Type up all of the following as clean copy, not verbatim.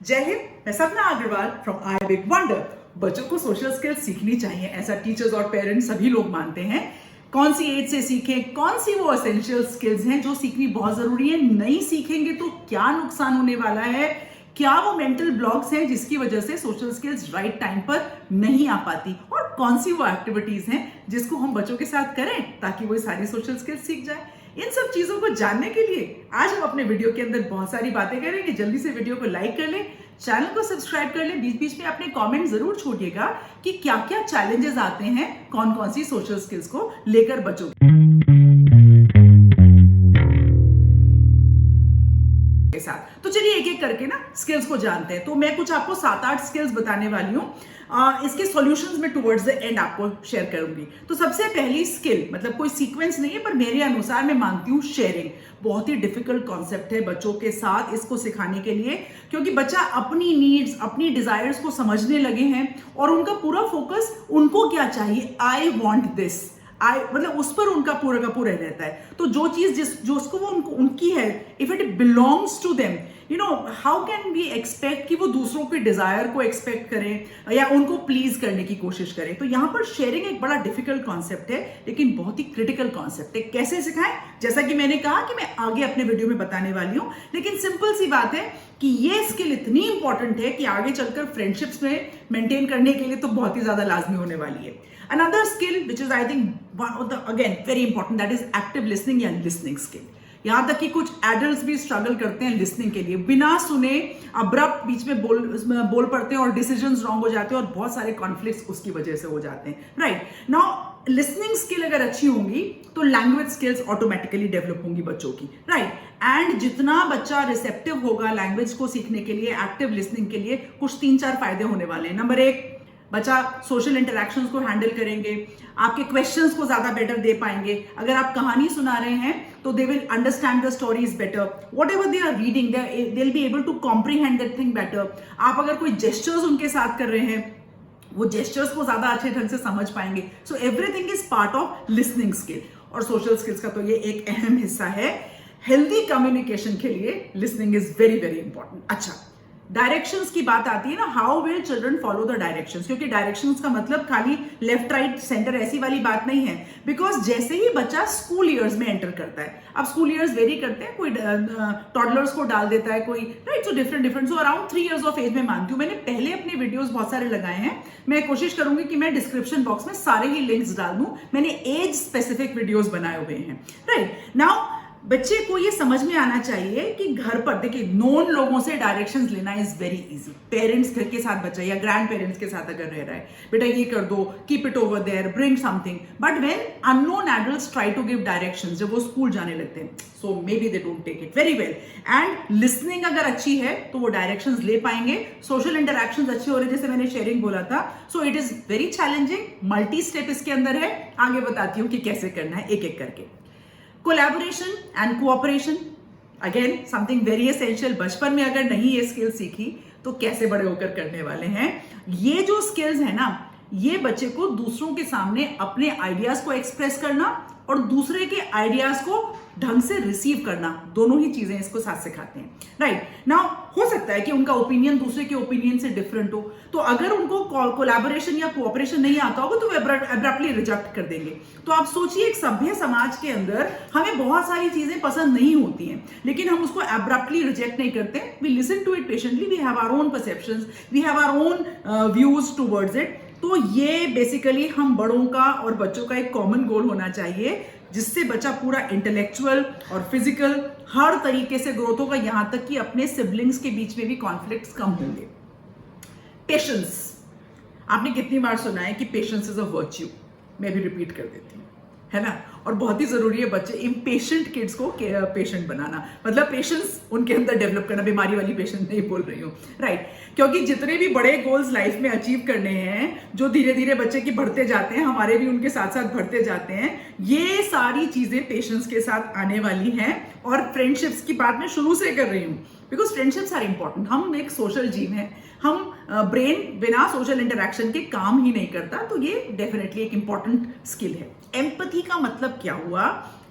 जय हिंद, मैं Sapna Agarwal from I big wonder. बच्चों को सोशल स्किल्स सीखनी चाहिए, ऐसा टीचर्स और पेरेंट्स सभी लोग मानते हैं। कौन सी एज से सीखें, कौन सी वो एसेंशियल स्किल्स हैं जो सीखनी बहुत जरूरी है, नहीं सीखेंगे तो क्या नुकसान होने वाला है, क्या वो मेंटल ब्लॉक्स हैं जिसकी वजह से सोशल स्किल्स राइट टाइम पर नहीं आ पाती, और कौन सी वो एक्टिविटीज हैं जिसको हम बच्चों के साथ करें ताकि वो सारी सोशल स्किल्स सीख जाए। इन सब चीजों को जानने के लिए आज हम अपने वीडियो के अंदर बहुत सारी बातें करेंगे। जल्दी से वीडियो को लाइक कर लें, चैनल को सब्सक्राइब कर लें, बीच बीच में अपने कमेंट जरूर छोड़िएगा कि क्या क्या चैलेंजेस आते हैं कौन कौन सी सोशल स्किल्स को लेकर बच्चों के साथ। तो चलिए एक एक करके ना स्किल्स को जानते हैं। तो मैं कुछ आपको 7-8 स्किल्स बताने वाली हूँ। इसके सॉल्यूशंस में टुवर्ड्स द एंड आपको शेयर करूंगी। तो सबसे पहली स्किल, मतलब कोई सीक्वेंस नहीं है पर मेरे अनुसार मैं मानती हूँ शेयरिंग। बहुत ही डिफिकल्ट कॉन्सेप्ट है बच्चों के साथ इसको सिखाने के लिए, क्योंकि बच्चा अपनी नीड्स, अपनी डिजायर्स को समझने लगे हैं और उनका पूरा फोकस उनको क्या चाहिए, आई वॉन्ट दिस, मतलब उस पर उनका पूरा का पूरा रहता है। तो जो चीज जो उसको वो उनकी है, if it belongs to them, you know how can we expect कि वो दूसरों के डिजायर को एक्सपेक्ट करें या उनको प्लीज करने की कोशिश करें। तो यहां पर शेयरिंग एक बड़ा डिफिकल्ट कॉन्सेप्ट है, लेकिन बहुत ही क्रिटिकल कॉन्सेप्ट है। कैसे सिखाएं, जैसा कि मैंने कहा कि मैं आगे अपने वीडियो में बताने वाली हूं, लेकिन सिंपल सी बात है कि ये स्किल इतनी इंपॉर्टेंट है कि आगे चलकर फ्रेंडशिप्स में मेंटेन करने के लिए तो बहुत ही ज्यादा लाजमी होने वाली है। Another skill which is I think one of the again very important, that is active listening या listening skill। यहां तक कि कुछ एडल्ट्स भी स्ट्रगल करते हैं लिसनिंग के लिए, बिना सुने अब्रप्ट बीच में बोल पड़ते हैं और डिसीजंस रॉन्ग हो जाते हैं और बहुत सारे कॉन्फ्लिक्ट्स उसकी वजह से हो जाते हैं। राइट नाउ लिसनिंग स्किल अगर अच्छी होंगी तो लैंग्वेज स्किल्स ऑटोमेटिकली डेवलप होंगी बच्चों की। राइट एंड जितना बच्चा रिसेप्टिव होगा लैंग्वेज को सीखने के लिए, एक्टिव लिसनिंग के लिए, कुछ 3-4 फायदे होने वाले हैं। नंबर 1, बच्चा सोशल इंटरेक्शंस को हैंडल करेंगे, आपके क्वेश्चंस को ज्यादा बेटर दे पाएंगे। अगर आप कहानी सुना रहे हैं तो they will understand the stories better, whatever they are reading they will be able to comprehend that thing better. आप अगर कोई जेस्चर्स उनके साथ कर रहे हैं वो जेस्चर्स को ज्यादा अच्छे ढंग से समझ पाएंगे। So everything is part of listening skill, और सोशल स्किल्स का तो ये एक अहम हिस्सा है। हेल्दी कम्युनिकेशन के लिए listening is very very important. अच्छा, डायरेक्शंस की बात आती है ना, how will children follow the directions, क्योंकि डायरेक्शंस का मतलब खाली लेफ्ट राइट सेंटर ऐसी वाली बात नहीं है। बिकॉज जैसे ही बच्चा स्कूल ईयर्स में एंटर करता है, अब स्कूल ईयर्स वेरी करते हैं, कोई टॉडलर्स को डाल देता है, कोई right, so different. So around 3 years of age में मानती हूँ। मैंने पहले अपने वीडियोस बहुत सारे लगाए हैं, मैं कोशिश करूंगी कि मैं डिस्क्रिप्शन बॉक्स में सारे ही लिंक्स डाल दूं। मैंने एज स्पेसिफिक वीडियोस बनाए हुए हैं। राइट नाउ बच्चे को ये समझ में आना चाहिए कि घर पर देखिए नोन लोगों से डायरेक्शंस लेना इज वेरी इजी। पेरेंट्स घर के साथ बच्चा या ग्रैंड पेरेंट्स के साथ अगर रह रहा है, बेटा ये कर दो, keep it over there, bring something, but when unknown adults try to give directions, जब वो स्कूल जाने लगते हैं, so may be they don't take it very well. And listening अगर अच्छी है तो वो डायरेक्शंस ले पाएंगे, सोशल इंटरेक्शंस अच्छे हो रहे, जैसे मैंने शेयरिंग बोला था। सो it is very challenging, multi step इसके अंदर है, आगे बताती हूँ कि कैसे करना है एक एक करके। Collaboration and cooperation, again something very essential. बचपन में अगर नहीं ये स्किल सीखी तो कैसे बड़े होकर करने वाले हैं। ये जो स्किल्स है ना, ये बच्चे को दूसरों के सामने अपने आइडियाज को एक्सप्रेस करना और दूसरे के आइडियाज को ढंग से रिसीव करना, दोनों ही चीजें इसको साथ सिखाते हैं। राइट नाउ हो सकता है कि उनका ओपिनियन दूसरे के ओपिनियन से डिफरेंट हो, तो अगर उनको कोलैबोरेशन या कोऑपरेशन नहीं आता होगा तो वे एब्रप्टली रिजेक्ट कर देंगे। तो आप सोचिए, एक सभ्य समाज के अंदर हमें बहुत सारी चीजें पसंद नहीं होती हैं, लेकिन हम उसको एब्रप्टली रिजेक्ट नहीं करते। We listen to it patiently, we have our own perceptions, we have our own views towards it. तो ये बेसिकली हम बड़ों का और बच्चों का एक कॉमन गोल होना चाहिए, जिससे बच्चा पूरा इंटेलेक्चुअल और फिजिकल हर तरीके से ग्रोथ होगा, यहां तक कि अपने सिबलिंग्स के बीच में भी कॉन्फ्लिक्ट्स कम होंगे। पेशेंस, आपने कितनी बार सुना है कि पेशेंस इज अ वर्च्यू, मैं भी रिपीट कर देती हूँ, है ना। और बहुत ही जरूरी है बच्चे इम्पेशेंट किड्स को पेशेंट बनाना, मतलब पेशेंस उनके अंदर डेवलप करना, बीमारी वाली पेशेंट नहीं बोल रही हूँ। राइट क्योंकि जितने भी बड़े गोल्स लाइफ में अचीव करने हैं, जो धीरे धीरे बच्चे की बढ़ते जाते हैं, हमारे भी उनके साथ साथ बढ़ते जाते हैं, ये सारी चीजें पेशेंस के साथ आने वाली हैं। और फ्रेंडशिप्स की बात मैं शुरू से कर रही हूँ, बिकॉज फ्रेंडशिप्स आर इंपॉर्टेंट। हम एक सोशल जीव हैं, हम ब्रेन बिना सोशल इंटरेक्शन के काम ही नहीं करता, तो ये डेफिनेटली एक इंपॉर्टेंट स्किल है। एम्पैथी का मतलब क्या हुआ,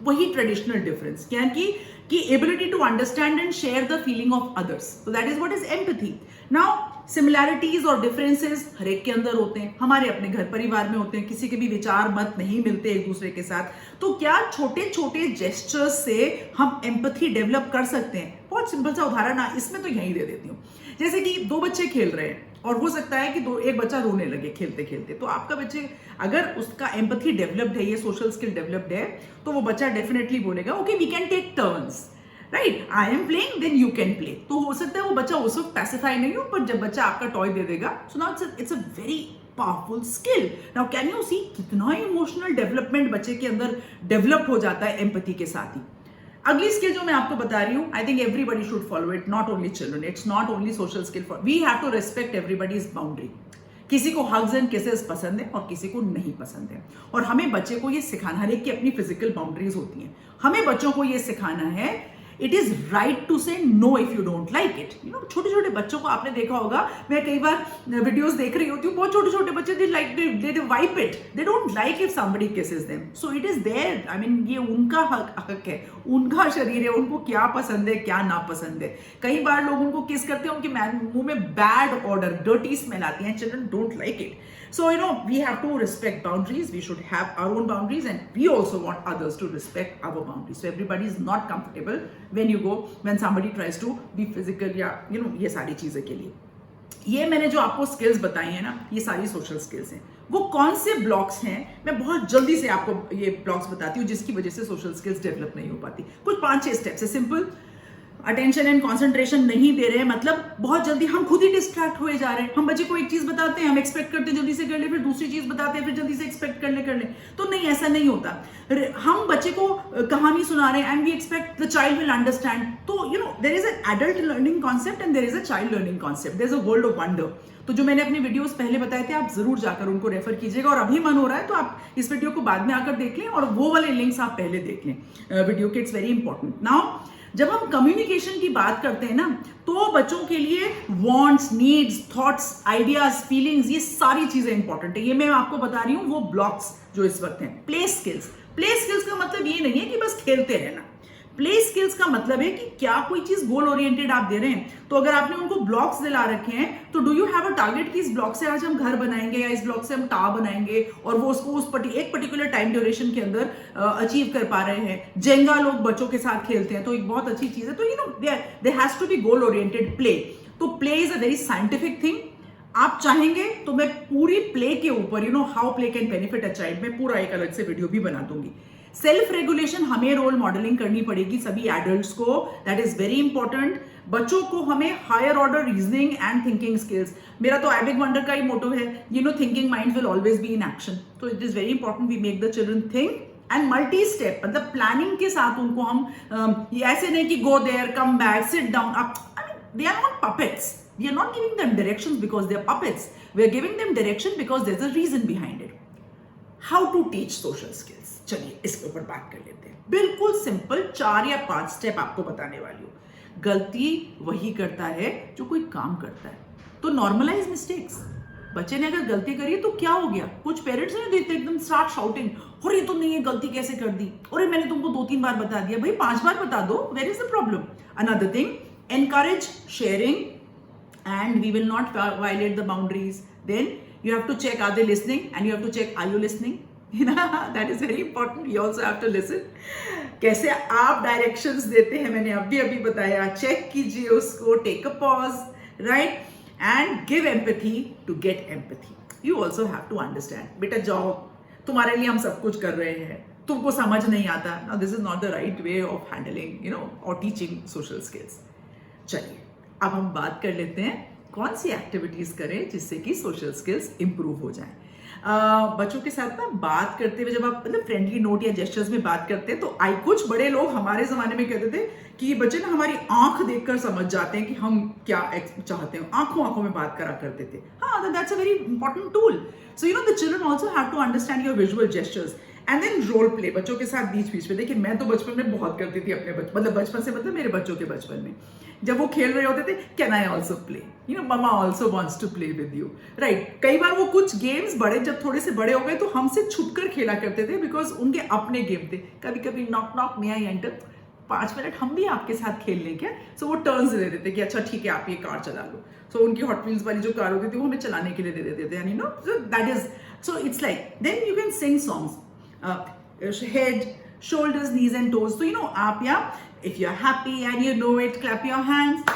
वही ट्रेडिशनल डिफरेंस, यानी कि कि ability to understand and share the feeling of others, तो that is what is empathy. Now similarities और डिफरेंसेस हर एक के अंदर होते हैं, हमारे अपने घर परिवार में होते हैं, किसी के भी विचार मत नहीं मिलते एक दूसरे के साथ, तो क्या छोटे छोटे जेस्चर्स से हम एम्पैथी डेवलप कर सकते हैं? बहुत सिंपल सा उदाहरण इसमें तो यही दे देती हूँ। जैसे कि दो बच्चे खेल रहे हैं और हो सकता है कि एक बच्चा रोने लगे खेलते खेलते, तो आपका बच्चे अगर उसका एम्पैथी डेवलप्ड है, ये सोशल स्किल डेवलप्ड है, तो वो बच्चा डेफिनेटली बोलेगा okay we can take turns, right, I am playing then you can play. तो हो सकता है वो बच्चा उस वक्त पैसिफाई नहीं हो, पर जब बच्चा आपका टॉय दे देगा, so now it's a very powerful skill. Now can you see कितना इमोशनल डेवलपमेंट बच्चे के अंदर डेवलप हो जाता है एम्पैथी के साथ ही। अगली स्किल जो मैं आपको बता रही हूँ, I think everybody should follow it, not only children, it's not only social skill, for we have to respect everybody's boundary. किसी को हग्स एंड किसेस पसंद है और किसी को नहीं पसंद है, और हमें बच्चे को ये सिखाना, हर एक की अपनी फिजिकल बाउंड्रीज होती हैं, हमें बच्चों को ये सिखाना है इट इज राइट टू से know if you don't like it. You know, छोटे छोटे बच्चों को आपने देखा होगा, मैं कई बार वीडियोस देख रही होती हूँ, बहुत छोटे छोटे बच्चे they wipe it, they don't like if somebody kisses them, so it is there, I mean ये उनका हक है, उनका शरीर है, उनको क्या पसंद है क्या ना पसंद है। कई बार लोग उनको किस करते हैं, उनके मुंह में बैड ऑर्डर, डर्टी स्मेल आती है, children don't like it. So, you know, we have to respect boundaries. We should have our own boundaries, and we also want others to respect our boundaries. So, everybody is not comfortable when somebody tries to be physical, या you know, ये सारी चीजें के लिए। ये मैंने जो आपको स्किल्स बताई हैं ना, ये सारी सोशल स्किल्स हैं। वो कौन से ब्लॉक्स हैं, मैं बहुत जल्दी से आपको ये ब्लॉक्स बताती हूँ जिसकी वजह से सोशल स्किल्स डेवलप नहीं हो पाती। कुछ 5-6 स्टेप्स है, सिंपल। अटेंशन एंड कंसंट्रेशन नहीं दे रहे हैं, मतलब बहुत जल्दी हम खुद ही डिस्ट्रैक्ट हुए जा रहे हैं। हम बच्चे को एक चीज बताते हैं, हम एक्सपेक्ट करते हैं जल्दी से कर ले, फिर दूसरी चीज बताते हैं, फिर जल्दी से एक्सपेक्ट कर ले। तो नहीं, ऐसा नहीं होता। हम बच्चे को कहानी सुना रहे हैं and we expect the child will understand. तो you know, there is an adult learning concept and there is a child learning concept, there is a world of wonder. तो जो मैंने अपने वीडियोस पहले बताए थे, आप जरूर जाकर उनको रेफर कीजिएगा, और अभी मन हो रहा है तो आप इस वीडियो को बाद में आकर देख लें, और वो वाले लिंक्स आप पहले देख लें वीडियो के। It's very important. नाउ जब हम कम्युनिकेशन की बात करते हैं ना, तो बच्चों के लिए wants, needs, thoughts, ideas, feelings, ये सारी चीजें इंपॉर्टेंट है। ये मैं आपको बता रही हूँ वो ब्लॉक्स जो इस वक्त हैं। प्ले स्किल्स, प्ले स्किल्स का मतलब ये नहीं है कि बस खेलते रहना। प्ले स्किल्स का मतलब है कि क्या कोई चीज गोल ओरिएंटेड आप दे रहे हैं, तो अगर आपने उनको ब्लॉक्स दिला रखे हैं, तो do you have a target कि इस ब्लॉक से आज हम घर बनाएंगे, या इस ब्लॉक से हम टावर बनाएंगे, और वो उसको एक पर्टिकुलर टाइम ड्यूरेशन के अंदर अचीव कर पा रहे हैं। जेंगा लोग बच्चों के साथ खेलते हैं, तो एक बहुत अच्छी चीज है। तो you know, there has to be goal oriented play. तो play is a very scientific thing. आप चाहेंगे तो मैं पूरी प्ले के ऊपर, you know, how play can benefit a child, मैं पूरा एक अलग से वीडियो भी बना दूंगी। सेल्फ रेगुलेशन हमें रोल मॉडलिंग करनी पड़ेगी सभी एडल्ट्स को, दैट इज वेरी इंपॉर्टेंट। बच्चों को हमें higher order reasoning and thinking skills, मेरा तो एबिक वंडर का ही मोटो है, you know, thinking mind will always be in action. तो it is very important we make the children think and multi step, मतलब प्लानिंग के साथ उनको हम ऐसे नहीं कि go there, come back, sit down, up, I mean they are not puppets, we are not giving them directions because they are puppets, we are giving them direction because there is a reason behind it. How to teach social skills, चलिए इसके ऊपर बात कर लेते हैं। बिल्कुल simple 4 या 5 step आपको बताने वाली हूं। गलती वही करता है जो कोई काम करता है, तो नॉर्मलाइज मिस्टेक्स। बच्चे ने अगर गलती करी तो क्या हो गया, कुछ पेरेंट्स नहीं देते एकदम स्टार्ट शाउटिंग, और ये तो नहीं है, गलती कैसे कर दी, और मैंने तुमको 2-3 बार बता दिया, भाई 5 बार बता दो, where is the problem. Another thing, encourage sharing and we will not violate the boundaries. Then you have to check, are they listening, and you have to check, are you listening? You know, that is very important. You also have to listen. कैसे आप directions देते हैं, मैंने अभी बताया, check कीजिए उसको, take a pause, right, and give empathy to get empathy. You also have to understand, बेटा जाओ, तुम्हारे लिए हम सब कुछ कर रहे हैं, तुमको समझ नहीं आता ना, this is not the right way of handling, you know, और टीचिंग सोशल स्किल्स। चलिए अब हम बात कर लेते हैं कौन सी एक्टिविटीज करें जिससे कि सोशल स्किल्स इंप्रूव हो जाएं। बच्चों के साथ ना बात करते हुए, जब आप मतलब फ्रेंडली नोट या जेस्चर्स में बात करते हैं, तो कुछ बड़े लोग हमारे जमाने में कहते थे कि बच्चे ना हमारी आंख देखकर समझ जाते हैं कि हम क्या चाहते हैं, आंखों में बात करा करते थे। हाँ, that's a very important tool. So you know, the children also have to understand your visual gestures and then role play बच्चों के साथ बीच में। देखिए, मैं तो बचपन में बहुत करती थी अपने बचपन से मतलब मेरे बच्चों के बचपन में, जब वो खेल रहे होते थे, can I also play, you know, mama also wants to play with you, right. कई बार वो कुछ गेम्स जब थोड़े से बड़े हो गए तो हमसे छुपकर खेला करते थे, बिकॉज उनके अपने गेम थे। कभी कभी knock knock, may I enter, 5 minute हम भी आपके साथ खेल लें क्या? सो वो टर्न्स दे देते कि अच्छा ठीक है आप ये कार चला लो। सो उनकी हॉट व्हील्स वाली जो कार होती थी वो हमें चलाने के लिए दे देते थे, यानी no, so that is, so it's like then you can sing songs, head, shoulders, knees and toes. So आप या if you're happy and you know it, clap your hands.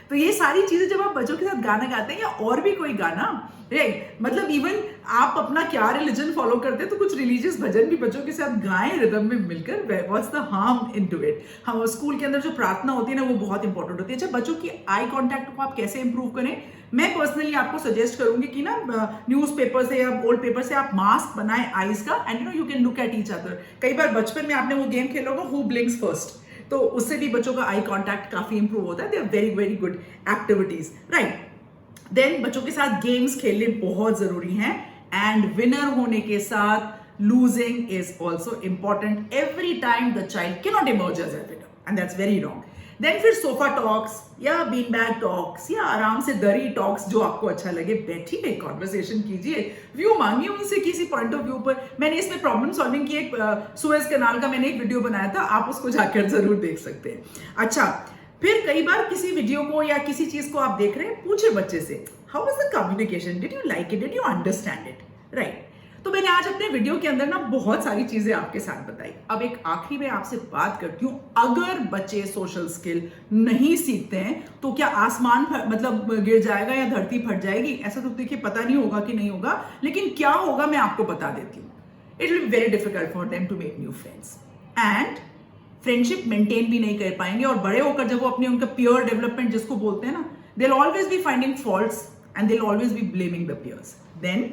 तो ये सारी चीजें जब आप बच्चों के साथ गाना गाते हैं या और भी कोई गाना, राइट, मतलब इवन आप अपना क्या रिलीजन फॉलो करते हैं तो कुछ रिलीजियस भजन भी बच्चों के साथ गाएं रिदम में मिलकर, what's the harm into it. हम स्कूल के अंदर जो प्रार्थना होती है ना वो बहुत इंपॉर्टेंट होती है। अच्छा, बच्चों की आई कांटेक्ट को आप कैसे इंप्रूव करें, मैं पर्सनली आपको सजेस्ट करूंगी कि ना न्यूज़पेपर से या ओल्ड पेपर से आप मास्क बनाएं आईज का, and you can look at each other. कई बार बचपन में आपने वो गेम खेला होगा हु ब्लिंक्स फर्स्ट, तो उससे भी बच्चों का आई कांटेक्ट काफी इंप्रूव होता है। They are very very good activities, right. Then बच्चों के साथ गेम्स खेलने बहुत जरूरी हैं, एंड विनर होने के साथ losing is also important. Every time the child can not emerge as a winner, and that's very wrong. Then फिर सोफा टॉक्स या बीन बैग टॉक्स या आराम से दरी टॉक्स, जो आपको अच्छा लगे, बैठिए, कॉन्वर्सेशन कीजिए, व्यू मांगिए उनसे किसी पॉइंट ऑफ व्यू पर। मैंने इसमें प्रॉब्लम सॉल्विंग की एक सुएज कैनाल का मैंने एक वीडियो बनाया था, आप उसको जाकर जरूर देख सकते हैं। अच्छा, फिर कई बार किसी वीडियो को या किसी चीज को आप देख रहे हैं, पूछे बच्चे से how was the communication, did you like it, did you understand it, right. तो मैंने आज अपने वीडियो के अंदर ना बहुत सारी चीजें आपके साथ बताई। अब एक आखिरी में आपसे बात करती हूँ, अगर बच्चे सोशल स्किल नहीं सीखते हैं तो क्या आसमान मतलब गिर जाएगा या धरती फट जाएगी? ऐसा तो देखिए पता नहीं होगा कि नहीं होगा, लेकिन क्या होगा मैं आपको बता देती हूँ। It will be very difficult for them to make new friends, and friendship maintain भी नहीं कर पाएंगे, और बड़े होकर जब वो अपने उनका पीयर डेवलपमेंट जिसको बोलते हैं ना, they will always be finding faults and they will always be blaming the peers. Then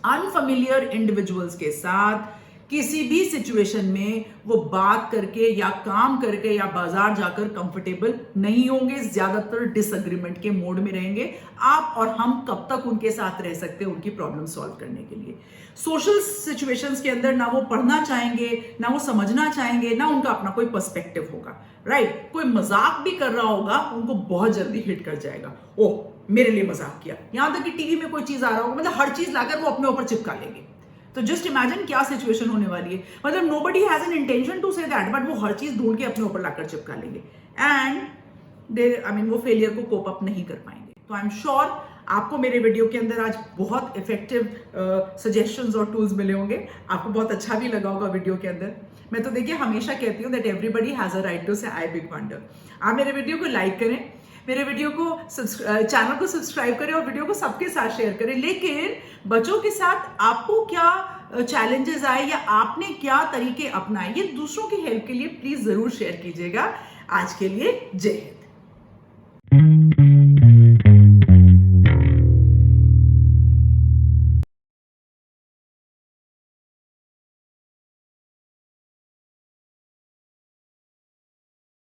unfamiliar individuals के साथ किसी भी सिचुएशन में वो बात करके या काम करके या बाजार जाकर कंफर्टेबल नहीं होंगे, ज्यादातर डिसएग्रीमेंट के मोड में रहेंगे। आप और हम कब तक उनके साथ रह सकते हैं उनकी प्रॉब्लम सॉल्व करने के लिए? सोशल सिचुएशंस के अंदर ना वो पढ़ना चाहेंगे, ना वो समझना चाहेंगे, ना उनका अपना कोई पर्सपेक्टिव होगा, राइट। कोई मजाक भी कर रहा होगा, उनको बहुत जल्दी हिट कर जाएगा, ओह मेरे लिए मजाक किया। यहां तक कि टीवी में कोई चीज आ रहा होगा, मतलब हर चीज लाकर वो अपने ऊपर चिपका लेंगे। तो जस्ट इमेजिन क्या सिचुएशन होने वाली है, मतलब nobody has an intention to say that, but वो हर चीज ढूंढ के अपने ऊपर लाकर चिपका लेंगे, एंड दे वो फेलियर को कोप अप नहीं कर पाएंगे। तो आई एम श्योर आपको मेरे वीडियो के अंदर आज बहुत इफेक्टिव सजेशंस और टूल्स मिले होंगे, आपको बहुत अच्छा भी लगा होगा वीडियो के अंदर। मैं तो देखिए हमेशा कहती हूँ that everybody has a right to say I big wonder. आप मेरे वीडियो को लाइक करें, मेरे वीडियो को चैनल को सब्सक्राइब करें और वीडियो को सबके साथ शेयर करें। लेकिन बच्चों के साथ आपको क्या चैलेंजेस आए या आपने क्या तरीके अपनाए, ये दूसरों की हेल्प के लिए प्लीज जरूर शेयर कीजिएगा। आज के लिए जय हिंद।